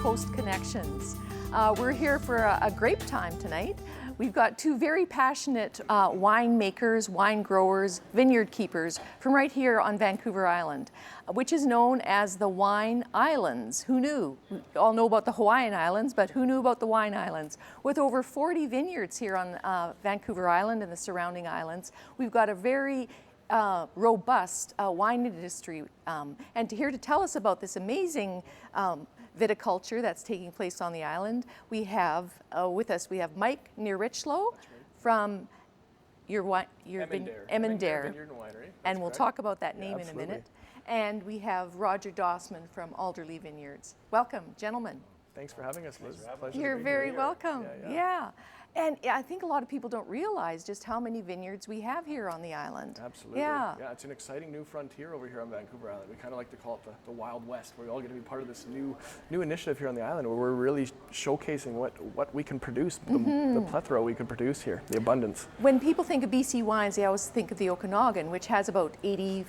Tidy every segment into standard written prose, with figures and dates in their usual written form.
Coast Connections. We're here for a grape time tonight. We've got two very passionate winemakers, wine growers, vineyard keepers from right here on Vancouver Island, which is known as the Wine Islands. Who knew? We all know about the Hawaiian Islands, but who knew about the Wine Islands? With over 40 vineyards here on Vancouver Island and the surrounding islands, we've got a very robust wine industry. And here to tell us about this amazing viticulture that's taking place on the island, we have with us, we have Mike Nierychlo from your Emandare Emandare. Vineyard and Winery. And we'll correct. talk about that name in a absolutely. minute. And we have Roger Dosman from Alderlea Vineyards. Welcome, gentlemen. Thanks for having us, Liz. Pleasure to You're be very here. welcome. Yeah. And I think a lot of people don't realize just how many vineyards we have here on the island. Absolutely. Yeah. Yeah, it's an exciting new frontier over here on Vancouver Island. We kind of like to call it the Wild West, where we all get to be part of this new initiative here on the island, where we're really showcasing what we can produce, the plethora we can produce here, the abundance. When people think of BC wines, they always think of the Okanagan, which has about 85%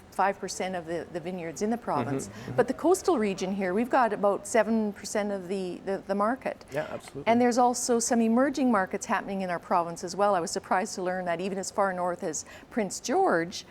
of the vineyards in the province. But the coastal region here, we've got about 7% of the market. Yeah, absolutely. And there's also some emerging markets happening in our province as well. I was surprised to learn that even as far north as Prince George,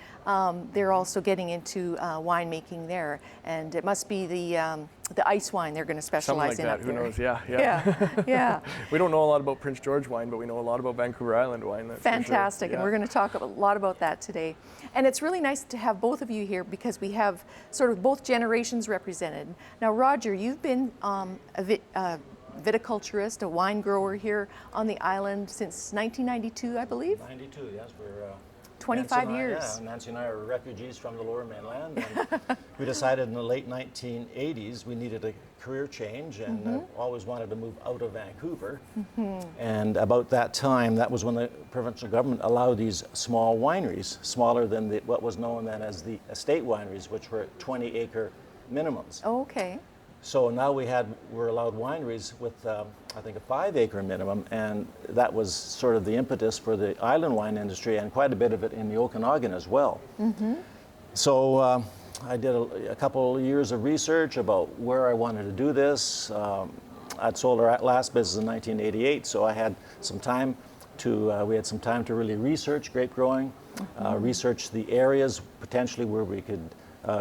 they're also getting into winemaking there. And it must be the ice wine they're going to specialize Something like in that. up Who there. knows? Yeah. Yeah. We don't know a lot about Prince George wine, but we know a lot about Vancouver Island wine. That's Fantastic, for sure. and we're going to talk a lot about that today. And it's really nice to have both of you here because we have sort of both generations represented. Now, Roger, you've been a viticulturist, a wine grower here on the island since 1992, I believe? 92, yes. We're 25 years. Yeah, Nancy and I are refugees from the Lower Mainland. And we decided in the late 1980s we needed a career change and always wanted to move out of Vancouver. And about that time, that was when the provincial government allowed these small wineries, smaller than what was known then as the estate wineries, which were 20-acre minimums. Oh, okay. So now we're allowed wineries with, I think, a 5-acre minimum, and that was sort of the impetus for the island wine industry, and quite a bit of it in the Okanagan as well. So I did a couple of years of research about where I wanted to do this. I'd sold our last business in 1988, so I had some time we had some time to really research grape growing, research the areas potentially where we could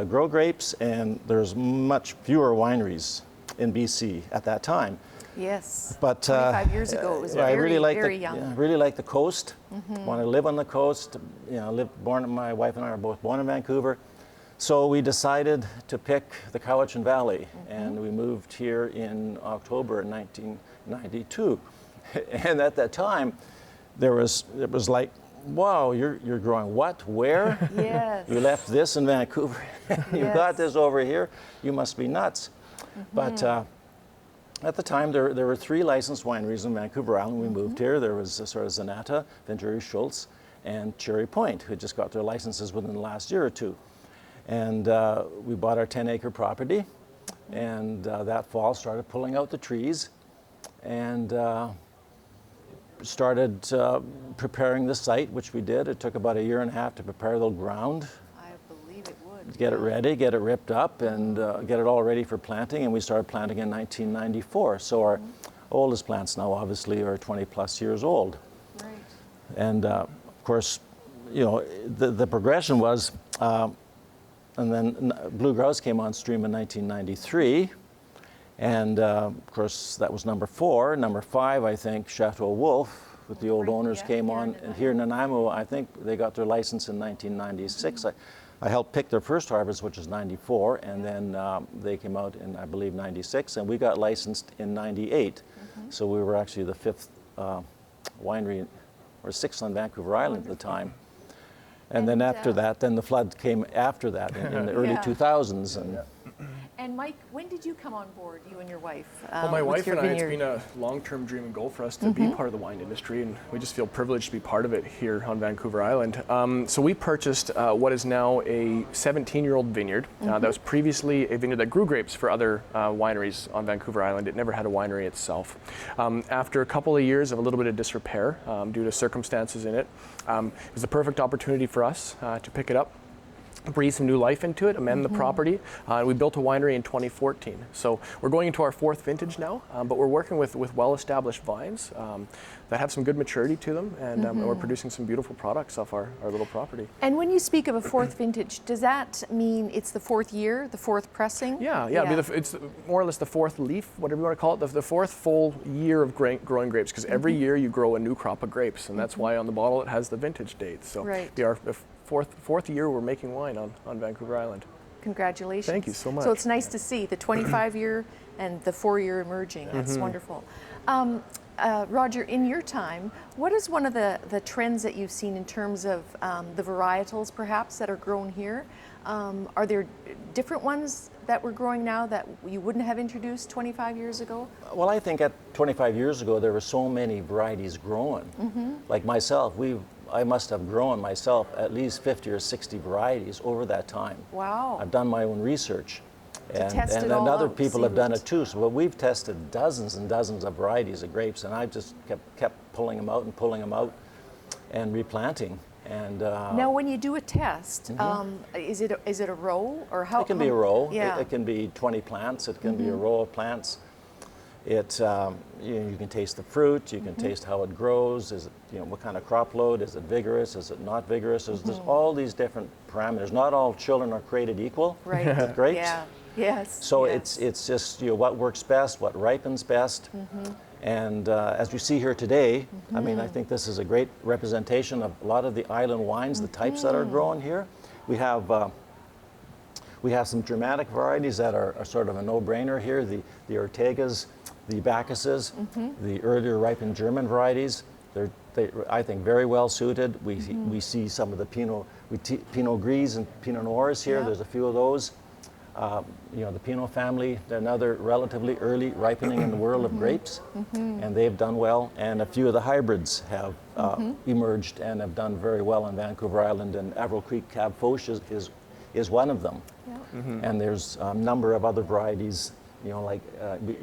grow grapes, and there's much fewer wineries in BC at that time. Yes. But 25 years ago, it was I very really young. Yeah, really like the coast. Want to live on the coast. You know, my wife and I are both born in Vancouver. So we decided to pick the Cowichan Valley, and we moved here in October 1992. And at that time, it was like, wow, you're growing what? Where? Yes. You left this in Vancouver. You got this over here. You must be nuts. But at the time, there were 3 licensed wineries in Vancouver Island. We moved here. There was sort of Zanata, Venturi Schultz, and Cherry Point, who just got their licenses within the last year or two. And we bought our 10-acre property, and that fall started pulling out the trees, and started preparing the site, which we did. It took about a year and a half to prepare the ground, I believe it would. get it ready, get it ripped up, and get it all ready for planting. And we started planting in 1994. So our oldest plants now obviously are 20 plus years old. Right. And of course, you know, the progression was, and then Blue Grouse came on stream in 1993. And of course, that was number 4. Number 5, I think, Chateau Wolf, with the old owners came on. And here in Nanaimo, I think they got their license in 1996. I helped pick their first harvest, which is 94, and then they came out in, I believe, 96, and we got licensed in 98. So we were actually the 5th winery, or 6th on Vancouver Island at the time. And then after that, then the flood came after that in the early 2000s. And Mike, when did you come on board, you and your wife? Well, my wife and I, it's vineyard? been a long-term dream and goal for us to be part of the wine industry, and we just feel privileged to be part of it here on Vancouver Island. So we purchased what is now a 17-year-old vineyard. That was previously a vineyard that grew grapes for other wineries on Vancouver Island. It never had a winery itself. After a couple of years of a little bit of disrepair due to circumstances in it, it was the perfect opportunity for us to pick it up. breathe some new life into it, amend the property. We built a winery in 2014. So we're going into our 4th vintage now, but we're working with well-established vines that have some good maturity to them, and we're producing some beautiful products off our little property. And when you speak of a 4th vintage, does that mean it's the 4th year, the 4th pressing? Yeah. It's more or less the 4th leaf, whatever you want to call it, the 4th full year of growing grapes, because every year you grow a new crop of grapes, and that's why on the bottle it has the vintage date. So we are the fourth year we're making wine on Vancouver Island. Congratulations. Thank you so much. So it's nice to see the 25-year and the 4-year emerging. That's wonderful. Roger, in your time, what is one of the trends that you've seen in terms of the varietals perhaps that are grown here? Are there different ones that we're growing now that you wouldn't have introduced 25 years ago? Well, I think at 25 years ago there were so many varieties growing. Like myself, I must have grown myself at least 50 or 60 varieties over that time. Wow. I've done my own research. And all other out, people have done it too. So we've tested dozens and dozens of varieties of grapes, and I've just kept pulling them out and replanting. And now, when you do a test, is it a row or how? It can be a row. Yeah. It can be 20 plants. It can be a row of plants. It you can taste the fruit. You can taste how it grows. Is it what kind of crop load? Is it vigorous? Is it not vigorous? There's all these different parameters. Not all children are created equal. Right. With grapes. Yeah. Yes. So yes. it's just what works best, what ripens best. And as you see here today, I mean, I think this is a great representation of a lot of the island wines, the types that are grown here. We have some dramatic varieties that are sort of a no-brainer here. The Ortegas, the Bacchuses, the earlier ripened German varieties. They're I think very well suited. We see some of the Pinot Gris and Pinot Noirs here. There's a few of those. The Pinot family, another relatively early ripening in the world of grapes, and they've done well. And a few of the hybrids have emerged and have done very well on Vancouver Island, and Averill Creek Cab Foch is one of them. Yeah. And there's a number of other varieties, like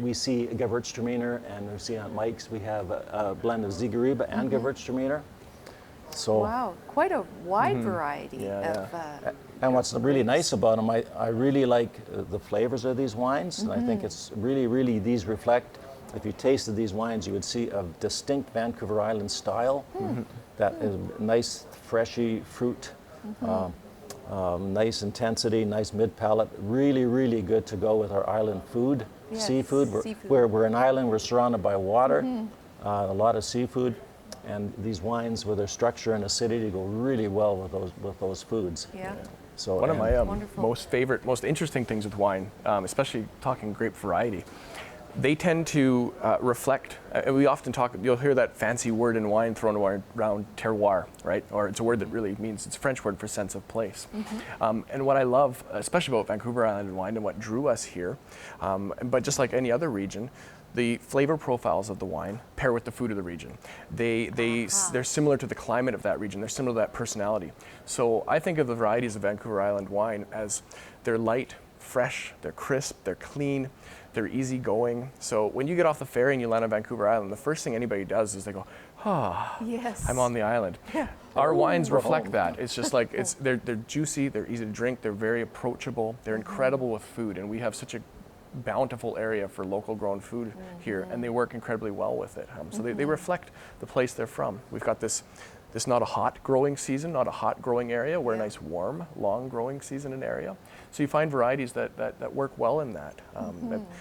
we see Gewürztraminer, and we see on Mike's we have a blend of Ziegeriebe and Gewürztraminer. So, wow, quite a wide variety of... And what's really nice about them, I really like the flavors of these wines. And I think it's really, these reflect, if you tasted these wines, you would see a distinct Vancouver Island style. That is nice, freshy fruit, nice intensity, nice mid-palate, really good to go with our island food, seafood. We're an island, we're surrounded by water, a lot of seafood. And these wines, with their structure and acidity, go really well with those foods. Yeah. So one of my most interesting things with wine, especially talking grape variety, they tend to reflect. We often talk. You'll hear that fancy word in wine thrown around, terroir, right? Or it's a word that really means, it's a French word for sense of place. And what I love, especially about Vancouver Island wine, and what drew us here, but just like any other region, the flavor profiles of the wine pair with the food of the region. They're similar to the climate of that region. They're similar to that personality. So I think of the varieties of Vancouver Island wine as they're light, fresh, they're crisp, they're clean, they're easygoing. So when you get off the ferry and you land on Vancouver Island, the first thing anybody does is they go, yes, I'm on the island. Yeah. Our wines reflect that. It's just like, they're juicy, they're easy to drink, they're very approachable, they're incredible with food, and we have such a bountiful area for local grown food here, and they work incredibly well with it. So they reflect the place they're from. We've got this not a hot growing season, not a hot growing area. We're a nice warm, long growing season and area. So you find varieties that work well in that.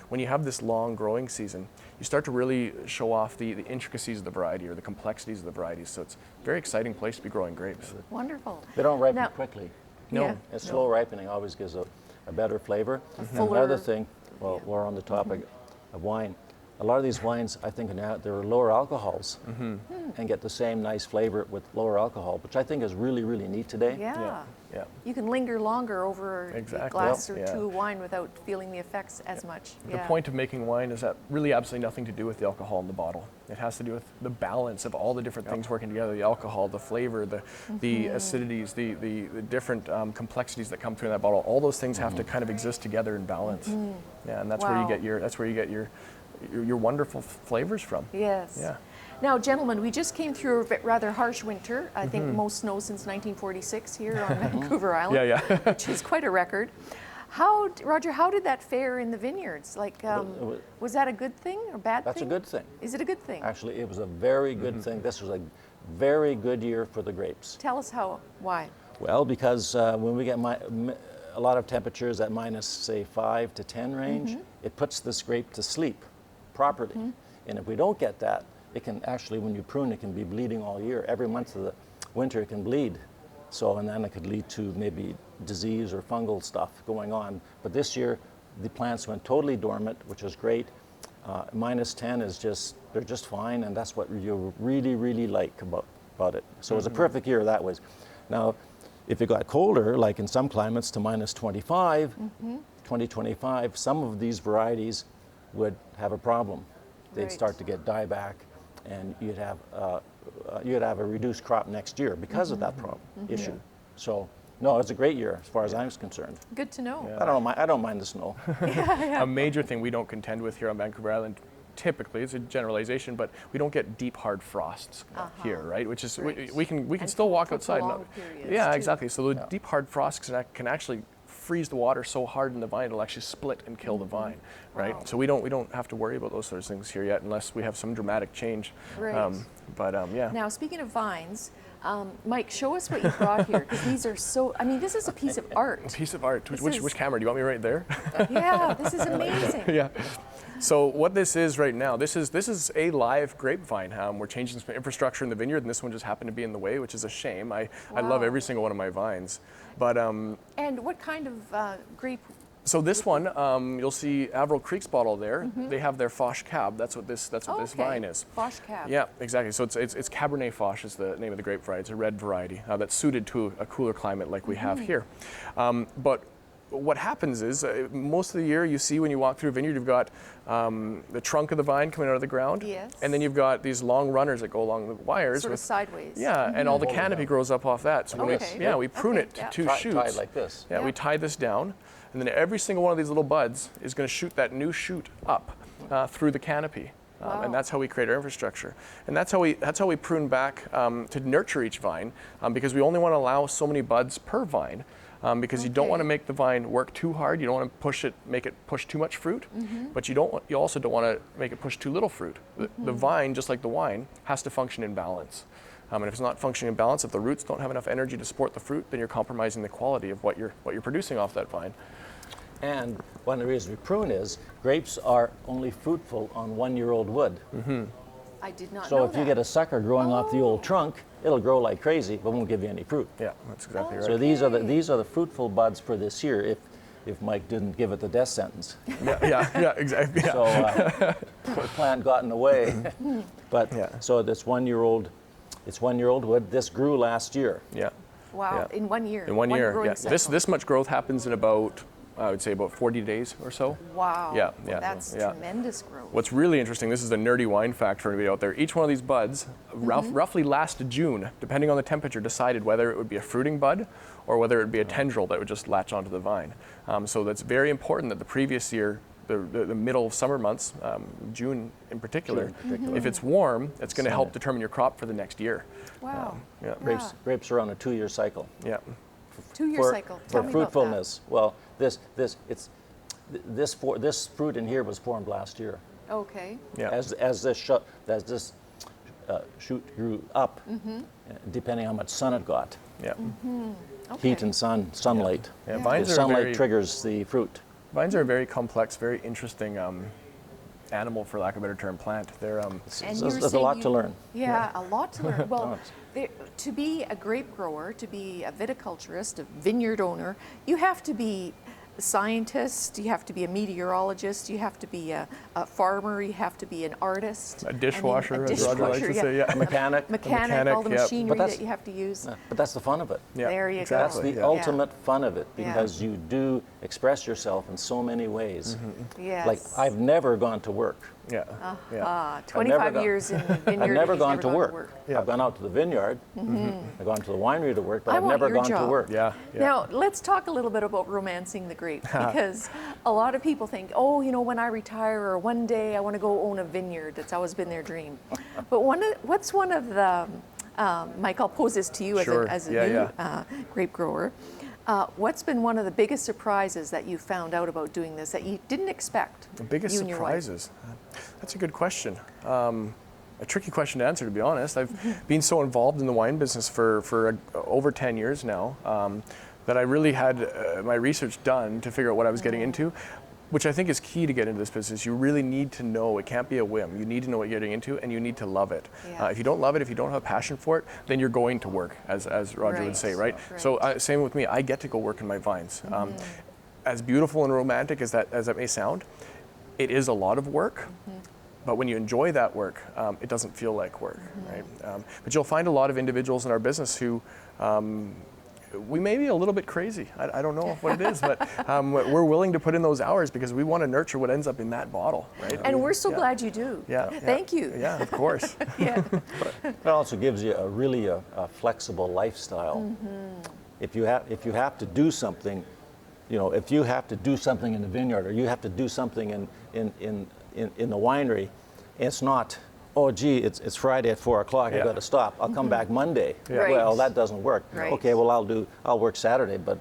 When you have this long growing season, you start to really show off the intricacies of the variety or the complexities of the varieties. So it's a very exciting place to be growing grapes. Wonderful. They don't ripen quickly. No. Yeah. And slow ripening always gives a better flavor. Another thing, we're on the topic of wine. A lot of these wines, I think, now they're lower alcohols and get the same nice flavor with lower alcohol, which I think is really neat today. Yeah. You can linger longer over a glass or two of wine without feeling the effects as much. The point of making wine is that really absolutely nothing to do with the alcohol in the bottle. It has to do with the balance of all the different things working together: the alcohol, the flavor, the acidities, the different complexities that come through in that bottle. All those things have to kind of exist together in balance. Yeah, and that's where you get your wonderful flavors from. Yes. Yeah. Now, gentlemen, we just came through a bit rather harsh winter. I think most snow since 1946 here on Vancouver Island, Yeah. which is quite a record. Roger, how did that fare in the vineyards? Like, was that a good thing or bad That's thing? a good thing. Is it a good thing? Actually, it was a very good thing. This was a very good year for the grapes. Tell us why. Well, because when we get a lot of temperatures at minus, say, 5 to 10 range, it puts this grape to sleep properly. And if we don't get that, it can actually, when you prune, it can be bleeding all year. Every month of the winter, it can bleed. So, and then it could lead to maybe disease or fungal stuff going on. But this year, the plants went totally dormant, which is great. Minus 10 is just, they're just fine, and that's what you really, really like about it. So it was a perfect year that way. Now, if it got colder, like in some climates to minus 25, 2025, some of these varieties would have a problem. They'd Right. start to get dieback, and you'd have a reduced crop next year because of that problem issue. So, no, it's a great year as far as I'm concerned. Good to know. I don't mind the snow. A major thing we don't contend with here on Vancouver Island, typically, it's a generalization, but we don't get deep hard frosts here, right? Which is we can And still walk for outside. prolonged periods, Yeah, too. exactly. So the deep hard frosts can actually freeze the water so hard in the vine it'll actually split and kill the vine, right? Wow. So we don't have to worry about those sorts of things here yet, unless we have some dramatic change. Right. Yeah. Now, speaking of vines, Mike, show us what you brought here, because these are so, I mean, this is a piece of art. A piece of art. This Which is- camera? Do you want me right there? Yeah, this is amazing. Yeah. So what this is right now, this is a live grapevine. We're changing some infrastructure in the vineyard, and this one just happened to be in the way, which is a shame. I love Wow. every single one of my vines, but And what kind of grape? so this one, you'll see Averill Creek's bottle there. They have their Foch Cab. That's what this vine is. Foch Cab. Yeah, exactly. So it's Cabernet Foch is the name of the grape variety. It's a red variety that's suited to a cooler climate like we have here. But what happens is most of the year you see when you walk through a vineyard, you've got the trunk of the vine coming out of the ground. Yes. And then you've got these long runners that go along the wires. Sort of sideways. Yeah, and all the canopy grows up off that. So when Okay. we prune Okay, it to yeah. two shoots. Tied like this. Yeah, we tie this down, and then every single one of these little buds is going to shoot that new shoot up through the canopy. Wow. And that's how we create our infrastructure. And that's how we prune back to nurture each vine, because we only want to allow so many buds per vine. Because you don't want to make the vine work too hard. You don't want to make it push too much fruit, but you also don't want to make it push too little fruit. The vine, just like the wine, has to function in balance. And if it's not functioning in balance, if the roots don't have enough energy to support the fruit, then you're compromising the quality of what you're producing off that vine. And one of the reasons we prune is grapes are only fruitful on 1-year-old wood. I did not know So if that. you get a sucker growing off the old trunk, it'll grow like crazy, but won't give you any fruit. Yeah, that's exactly right. So these are the fruitful buds for this year. If Mike didn't give it the death sentence, yeah, exactly. Yeah. so the plant got in the way. But Yeah. so this 1-year-old, it's 1-year-old wood. This grew last year. Yeah. Wow, Yeah. in 1 year. In 1 year, growing yeah. cycle. This much growth happens in about, I would say, about 40 days or so. Wow. Yeah, That's yeah. tremendous growth. What's really interesting, this is a nerdy wine fact for anybody out there. Each one of these buds, roughly last June, depending on the temperature, decided whether it would be a fruiting bud or whether it would be a tendril that would just latch onto the vine. So that's very important that the previous year, the middle of summer months, June in particular, if it's warm, it's going to help determine your crop for the next year. Wow. Yeah. Grapes are on a 2-year cycle. Yeah. 2-year cycle. Tell for me about that. fruitfulness. Well, this fruit in here was formed last year. Okay. Yeah. As this shoot grew up, depending how much sun it got, Yeah. Okay. heat and sunlight. Yeah. Yeah. Vines The are sunlight very, triggers the fruit. Vines are a very complex, very interesting animal, for lack of a better term, plant. They're And you were There's a saying lot to learn. Yeah, a lot to learn. Well, No, to be a grape grower, to be a viticulturist, a vineyard owner, you have to be a scientist, you have to be a meteorologist, you have to be a farmer, you have to be an artist. a dishwasher, I mean, a as Roger likes to dishwasher, say. Yeah. Mechanic. Mechanic, all the yeah. machinery But that's- that you have to use. But that's the fun of it. Yeah, There you go. That's exactly. the yeah. ultimate fun of it, Yeah. because you do express yourself in so many ways. Yes. Like, I've never gone to work Yeah. Ah, 25 years in the vineyard. I've never he's gone to work. Yeah. I've gone out to the vineyard. I've gone to the winery to work, but I I've want never your gone to job. work. Yeah. Now, let's talk a little bit about romancing the grape, because a lot of people think, oh, you know, when I retire or one day I want to go own a vineyard. It's always been their dream. But what's one of the, Mike, I'll pose this to you Sure. as a new grape grower. What's been one of the biggest surprises that you found out about doing this that you didn't expect? The biggest you and your wife? surprises? That's a good question. A tricky question to answer, to be honest. I've been so involved in the wine business for over 10 years now that I really had my research done to figure out what I was getting into, which I think is key to get into this business. You really need to know. It can't be a whim. You need to know what you're getting into, and you need to love it. Yeah. If you don't love it, if you don't have a passion for it, then you're going to work, as Roger would say, right? So same with me. I get to go work in my vines. As beautiful and romantic as that may sound, it is a lot of work. But when you enjoy that work, it doesn't feel like work, right? But you'll find a lot of individuals in our business who we may be a little bit crazy. I don't know what it is, but we're willing to put in those hours because we want to nurture what ends up in that bottle, right? And we're so glad you do. Yeah. Thank you. Yeah, of course. Yeah. But it also gives you a flexible lifestyle. If you have to do something, you know, if you have to do something in the vineyard or you have to do something in the winery, it's not, oh gee, it's Friday at 4 o'clock, I've got to stop. I'll come back Monday. Right. Well, that doesn't work. Right. Okay, well I'll work Saturday, but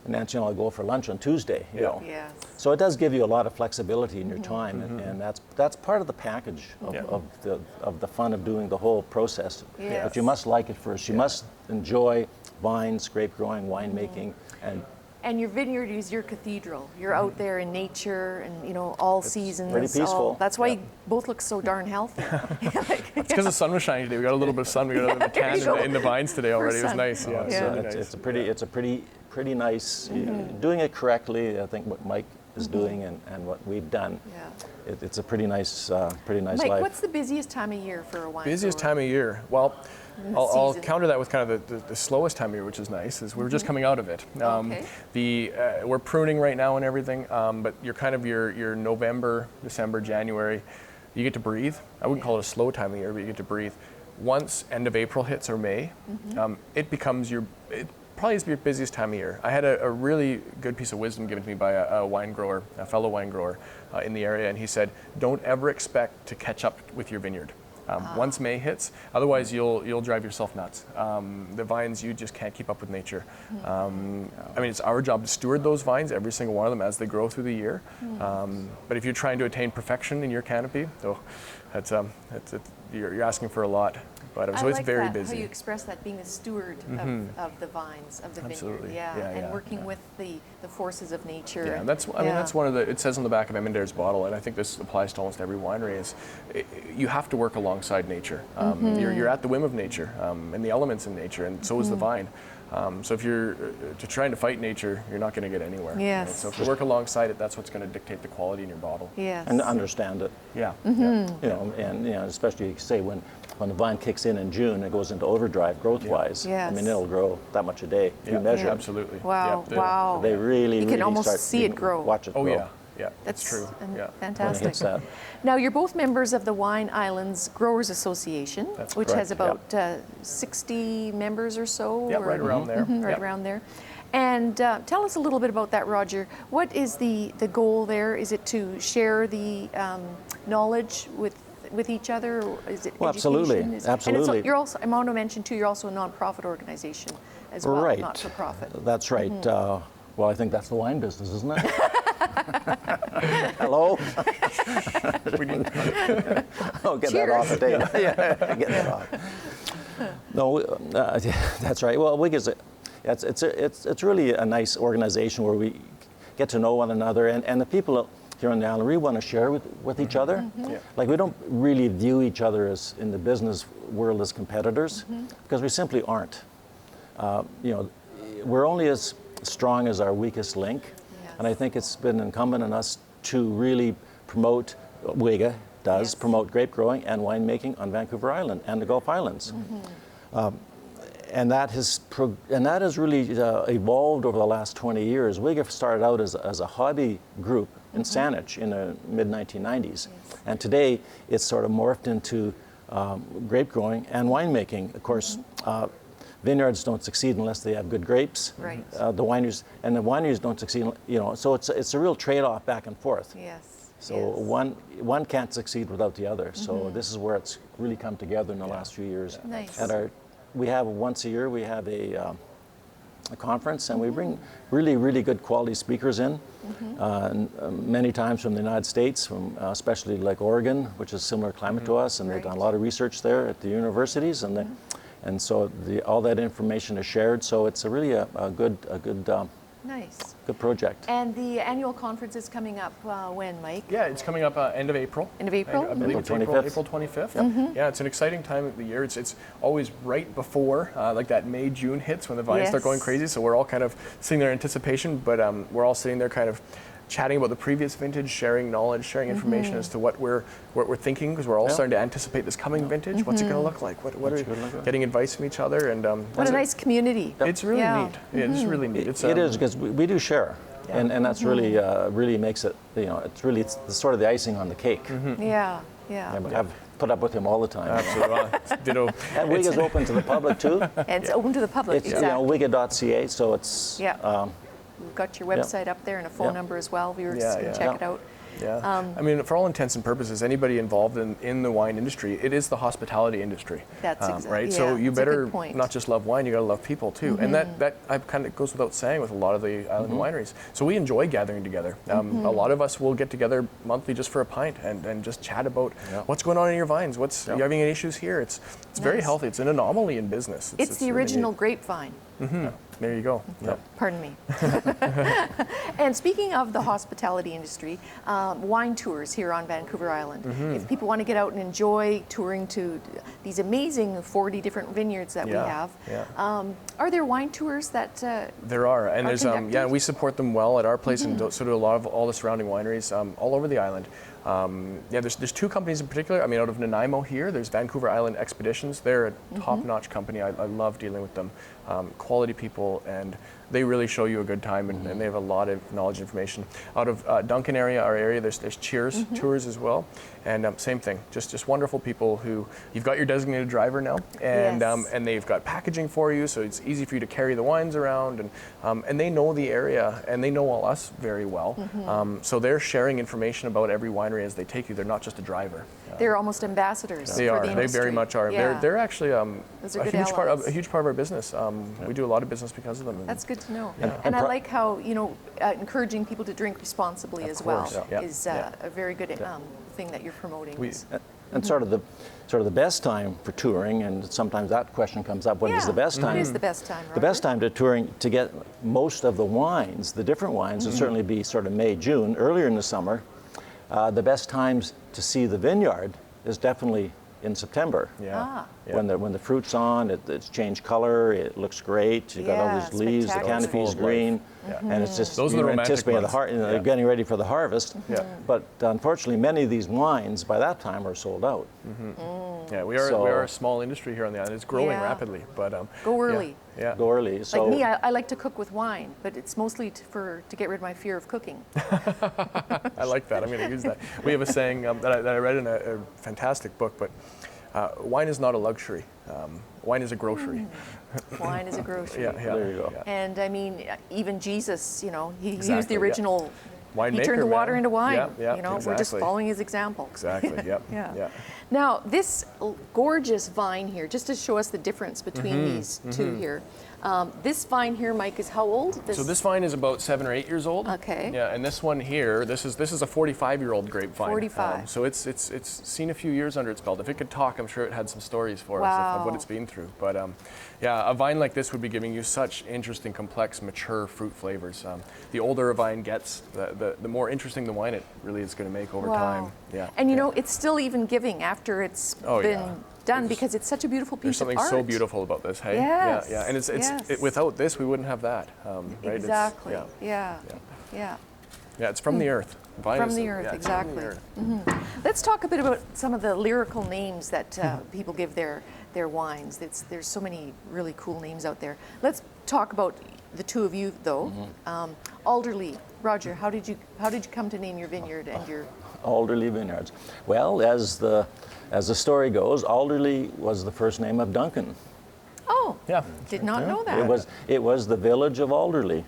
and then I'll go for lunch on Tuesday. You know. Yes. So it does give you a lot of flexibility in your time, and that's part of the package of the fun of doing the whole process. Yes. But you must like it first. You must enjoy vines, grape growing, winemaking, And your vineyard is your cathedral. You're out there in nature and, you know, all seasons. pretty peaceful. That's why you both look so darn healthy. It's because the sun was shining today. We got a little bit of sun. We got a little bit of tan in the vines today already. It was sun. nice. Yeah. Yeah. So So nice. it's a pretty nice. Doing it correctly, I think what Mike is doing and what we've done. Yeah. It's a pretty nice Mike, life. what's the busiest time of year for a wine Busiest grower? time of year. Well, I'll Season. counter that with kind of the slowest time of year, which is nice, is we're just coming out of it. Okay. We're pruning right now and everything, but you're kind of your November, December, January, you get to breathe. I wouldn't call it a slow time of year, but you get to breathe. Once end of April hits or May, it becomes it probably is your busiest time of year. I had a really good piece of wisdom given to me by a wine grower, a fellow wine grower in the area, and he said, don't ever expect to catch up with your vineyard. Once May hits, otherwise you'll drive yourself nuts. The vines, you just can't keep up with nature. I mean, it's our job to steward those vines, every single one of them, as they grow through the year. But if you're trying to attain perfection in your canopy, you're asking for a lot. But so it's like very that, busy. how you express that, being a steward of the vines, of the Absolutely. vineyard. Yeah. And working with the forces of nature. Yeah, that's one of the, it says on the back of Emandare's bottle, and I think this applies to almost every winery, is you have to work alongside nature. You're at the whim of nature and the elements in nature, and so is the vine. So if you're trying to fight nature, you're not going to get anywhere. Yes. Right? So if you work alongside it, that's what's going to dictate the quality in your bottle. Yes. And understand it. Yeah. You know, and especially say when the vine kicks in June, it goes into overdrive growth-wise. Yes. I mean, it'll grow that much a day. You measure. Absolutely. Wow. Yeah. Wow. They really, You can really almost start see it grow. Watch it Oh grow. yeah. Yeah. That's true. Yeah. Fantastic. Hits that. Now, you're both members of the Wine Islands Growers Association, That's which has correct, about 60 members or so. Yeah, right around there. Right Yeah. around there. And tell us a little bit about that, Roger. What is the goal there? Is it to share the knowledge with each other? Or is it Well, absolutely. education? Absolutely. And you're also, I want to mention too, you're also a nonprofit organization as well, Right. not for profit. That's right. Well, I think that's the wine business, isn't it? Hello? Oh, get that off the table. Yeah, get that off. No, that's right. Well, WIG is it's really a nice organization where we get to know one another, and the people here on the island really want to share with each other. Yeah. Like, we don't really view each other as in the business world as competitors, because we simply aren't. You know, we're only as strong as our weakest link. Yes. And I think it's been incumbent on us to really promote, WIGA does, promote grape growing and winemaking on Vancouver Island and the Gulf Islands. And that has really evolved over the last 20 years. WIGA started out as a hobby group in Saanich in the mid-1990s. And today it's sort of morphed into grape growing and winemaking. Of course, vineyards don't succeed unless they have good grapes. Right. The wineries don't succeed, so it's a real trade-off back and forth. Yes. So yes. one can't succeed without the other. So this is where it's really come together in the last few years. Nice. We have once a year we have a conference, and we bring really good quality speakers in, many times from the United States, from especially like Oregon, which is similar climate to us, and they've done a lot of research there at the universities, and so all that information is shared. So it's really a good Nice. good project. And the annual conference is coming up when, Mike? Yeah, it's coming up end of April. End of April? I believe April it's 25th. April 25th. Yeah, it's an exciting time of the year. It's always right before like that May, June hits when the vines start going crazy. So we're all kind of sitting there in anticipation, but we're all sitting there kind of chatting about the previous vintage, sharing knowledge, sharing information as to what we're thinking, because we're all starting to anticipate this coming vintage. What's it going to look like? What are getting advice from each other? And what a nice community. it's really neat. Yeah, it's really neat. It is, because we do share. And that's really really makes it, it's sort of the icing on the cake. Yeah. I've put up with him all the time. Absolutely. Ditto. And wiga's open to the public too. And it's open to the public, It's exactly. wiga.ca, so it's We've got your website up there and a phone number as well. Viewers can check it out. Yeah. I mean, for all intents and purposes, anybody involved in the wine industry, it is the hospitality industry. That's exactly right. Yeah, so you that's a better good point. not just love wine; you got to love people too. And that kind of goes without saying with a lot of the island wineries. So we enjoy gathering together. A lot of us will get together monthly just for a pint and just chat about what's going on in your vines. What's you having any issues here? It's very healthy. It's an anomaly in business. It's the really original neat. grapevine. There you go. Pardon me. And speaking of the hospitality industry, wine tours here on Vancouver Island. If people want to get out and enjoy touring to these amazing 40 different vineyards that we have, are there wine tours that there are, and there's conducted? we support them well at our place, and so do a lot of all the surrounding wineries all over the island. There's two companies in particular. I mean, out of Nanaimo here, there's Vancouver Island Expeditions. They're a top-notch company. I love dealing with them. Quality people, and they really show you a good time, and they have a lot of knowledge and information. Out of Duncan area, our area, there's Cheers tours as well, and same thing. Just wonderful people who you've got your designated driver now, and and they've got packaging for you, so it's easy for you to carry the wines around, and they know the area, and they know all us very well. So they're sharing information about every winery as they take you. They're not just a driver. They're almost ambassadors. They for are. The They industry. very much are. Yeah. They're actually a good huge part allies. of our business. We do a lot of business because of them. That's good to know. And And I like how, encouraging people to drink responsibly as well course, yeah. is a very good thing that you're promoting. and sort of the best time for touring, and sometimes that question comes up, when is the best time? When is the best time, The best time to touring, to get most of the wines, the different wines, would certainly be sort of May, June, earlier in the summer. The best times to see the vineyard is definitely in September. When the fruit's on, it's changed color, it looks great. You got all these leaves, the spectacular. canopy's Full of green, life. and it's just Those are the you're romantic anticipating ones. getting ready for the harvest. But unfortunately, many of these wines by that time are sold out. Yeah, we are a small industry here on the island. It's growing rapidly, but Go early. Yeah. Go early. So Like me, I like to cook with wine, but it's mostly to get rid of my fear of cooking. I like that. I'm going to use that. We have a saying that I read in a fantastic book, but wine is not a luxury. Wine is a grocery. Wine is a grocery. there you go. Yeah. And I mean, even Jesus, he used Exactly, the yeah. original. Winemaker, He turned the water man. into wine. Yeah, We're just exactly. following his example. Exactly. Yep. Yeah. Now, this gorgeous vine here, just to show us the difference between these two here. This vine here, Mike, is how old? So this vine is about 7 or 8 years old. Okay. Yeah, and this one here, this is a 45-year-old grapevine. 45. So it's seen a few years under its belt. If it could talk, I'm sure it had some stories for us of what it's been through. But a vine like this would be giving you such interesting, complex, mature fruit flavors. The older a vine gets, the more interesting the wine it really is going to make over time. Yeah. And it's still even giving after it's been done, because it's such a beautiful piece There's of something art. so beautiful about this, hey? Yes, Yeah. And yes. without this, we wouldn't have that. Right? Exactly. Yeah, it's from the earth. Vine From is the earth, it's exactly. From the earth. Let's talk a bit about some of the lyrical names that people give their wines. There's so many really cool names out there. Let's talk about the two of you, though. Alderlea Roger, how did you come to name your vineyard and your? Alderlea Vineyards. Well, as the story goes, Alderlea was the first name of Duncan. Oh, Yeah. did not know that. It was the village of Alderlea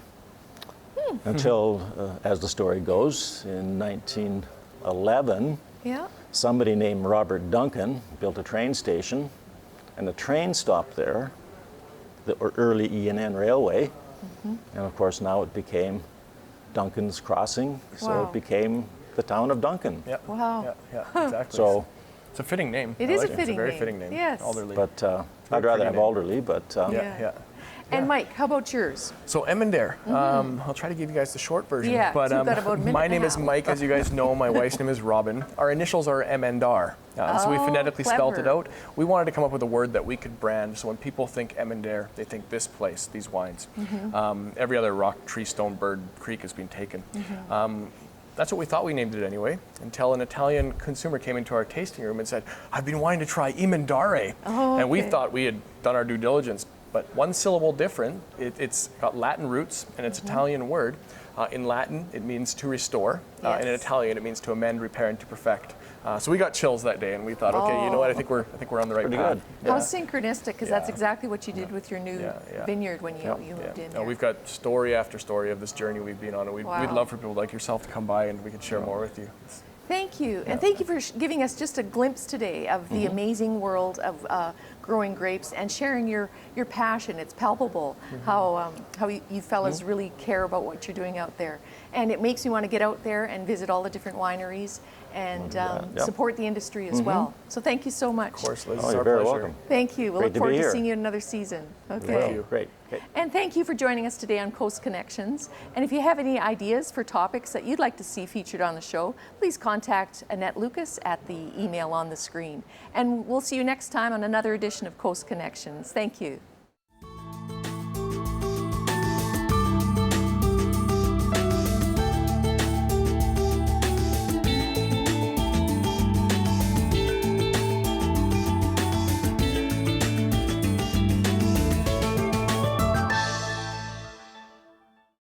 until, as the story goes, in 1911, Yeah. somebody named Robert Duncan built a train station, and the train stopped there, the early E&N Railway, and of course now it became Duncan's Crossing, so Wow. it became the town of Duncan. Yeah. Wow. Yeah, exactly. So, it's a fitting name. It I is like a It's a fitting very name. fitting name. Yes. Alderlea. but Very I'd rather pretty have name. Alderlea, but Yeah. And Mike, how about yours? So Emandare, I'll try to give you guys the short version. Yeah, but so you've got about a minute my and a name is half. Mike, as you guys know. My wife's name is Robin. Our initials are Emandare. So we Oh, phonetically spelled it clever. out. We wanted to come up with a word that we could brand. So when people think Emandare, they think this place, these wines. Every other rock, tree, stone, bird, creek has been taken. That's what we thought we named it anyway, until an Italian consumer came into our tasting room and said, "I've been wanting to try Emandare." Oh, And we okay. thought we had done our due diligence, but one syllable different. It's got Latin roots, and it's an Italian word. In Latin, it means to restore, and in Yes. Italian, it means to amend, repair, and to perfect. So we got chills that day, and we thought, okay, you know what? I think we're on the right Pretty path. good. How synchronistic, because that's Yeah. exactly what you did with your new Yeah. vineyard when you moved in. No, here. we've got story after story of this journey we've been on, and we'd Wow. love for people like yourself to come by, and we could share more with you. Thank you, and thank you for giving us just a glimpse today of the amazing world of growing grapes and sharing your passion. It's palpable how you fellas really care about what you're doing out there, and it makes me want to get out there and visit all the different wineries and Yep. support the industry as well. So thank you so much. Of course, Liz, Oh, it's you're our very pleasure. welcome. Thank you. We'll Great look to forward be to here. seeing you in another season. Okay. Thank you. Great. Okay. And thank you for joining us today on Coast Connections. And if you have any ideas for topics that you'd like to see featured on the show, please contact Annette Lucas at the email on the screen. And we'll see you next time on another edition of Coast Connections. Thank you.